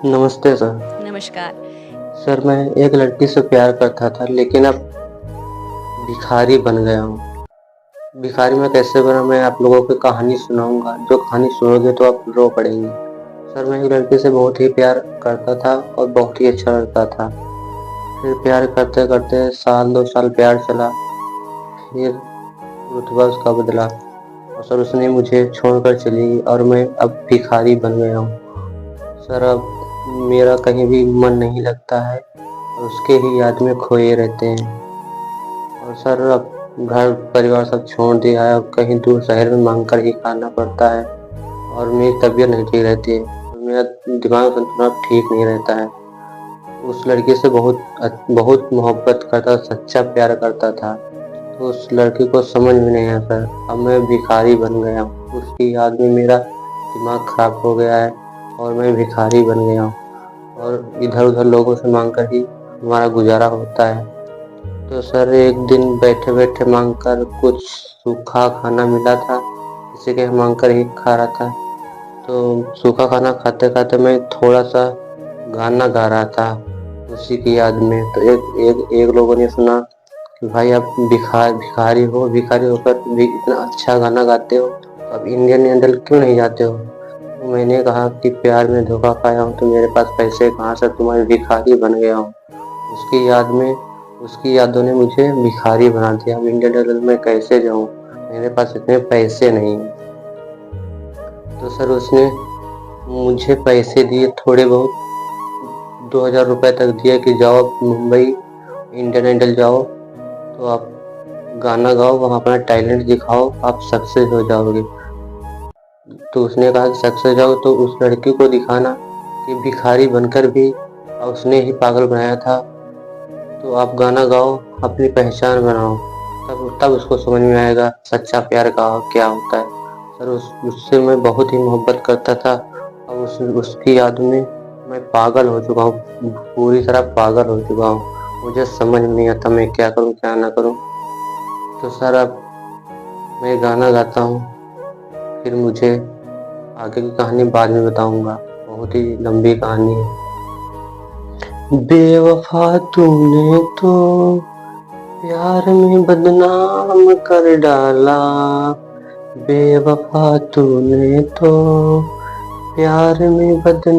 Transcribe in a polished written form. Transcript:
नमस्ते सर। नमस्कार। सर मैं एक लड़की से प्यार करता था लेकिन अब भिखारी बन गया हूँ। भिखारी मैं कैसे बना मैं आप लोगों को कहानी सुनाऊँगा, जो कहानी सुनोगे तो आप रो पड़ेंगे। सर मैं एक लड़की से बहुत ही प्यार करता था और बहुत ही अच्छा लगता था। फिर प्यार करते-करते साल 2 साल प्यार चला, फिर रुतबा उसका बदला और सर उसने मुझे छोड़कर चली गई और मैं अब भिखारी बन गया हूँ। सर अब मेरा कहीं भी मन नहीं लगता है और उसके ही याद में खोए रहते हैं। और सर अब घर परिवार सब छोड़ दिया है, अब कहीं दूर शहर में मांग कर ही खाना पड़ता है और मेरी तबीयत नहीं ठीक रहती है और मेरा दिमाग संतुलन अब ठीक नहीं रहता है। उस लड़की से बहुत मोहब्बत करता, सच्चा प्यार करता था, तो उस लड़की को समझ में नहीं आता। अब मैं भिखारी बन गया हूँ, उसकी याद में मेरा दिमाग खराब हो गया है और मैं भिखारी बन गया हूँ और इधर-उधर लोगों से मांग कर ही हमारा गुजारा होता है। तो सर एक दिन बैठे-बैठे मांग कर कुछ सूखा खाना मिला था, इसी के मांग कर ही खा रहा था। तो सूखा खाना खाते-खाते मैं थोड़ा-सा गाना गा रहा था उसी की याद में। तो एक एक एक लोगों ने सुना कि भाई आप भिखारी हो, भिखारी होकर भी इतना अच्छा गाना गाते हो, तो आप इंडियन आइडल क्यों नहीं जाते हो? तो मैंने कहा कि प्यार में धोखा खाया हूँ तो मेरे पास पैसे कहाँ से, तो मैं भिखारी बन गया हूँ। उसकी याद में उसकी यादों ने मुझे भिखारी बना दिया। अब इंडियन आइडल में कैसे जाऊँ? मेरे पास इतने पैसे नहीं हैं। तो सर उसने मुझे पैसे दिए थोड़े बहुत, 2000 रुपए तक दिए कि जाओ आप मुंबई इंडियन आइडल जाओ, तो आप गाना गाओ, वहाँ अपना टैलेंट दिखाओ, आप सक्सेस हो जाओगे। तो उसने कहा कि सक्सेस जाओ तो उस लड़की को दिखाना कि भिखारी बनकर भी उसने ही पागल बनाया था, तो आप गाना गाओ, अपनी पहचान बनाओ, तब तब उसको समझ में आएगा सच्चा प्यार का क्या होता है। सर उससे मैं बहुत ही मोहब्बत करता था और उसकी याद में मैं पागल हो चुका हूँ, पूरी तरह पागल हो चुका हूँ। मुझे समझ में नहीं आता मैं क्या करूँ क्या ना करूँ। तो सर अब मैं गाना गाता हूँ, फिर मुझे आगे की कहानी बाद में बताऊँगा, बहुत ही लंबी कहानी है। बेवफा तूने तो प्यार में बदनाम कर डाला, बेवफा तूने तो प्यार में बदनाम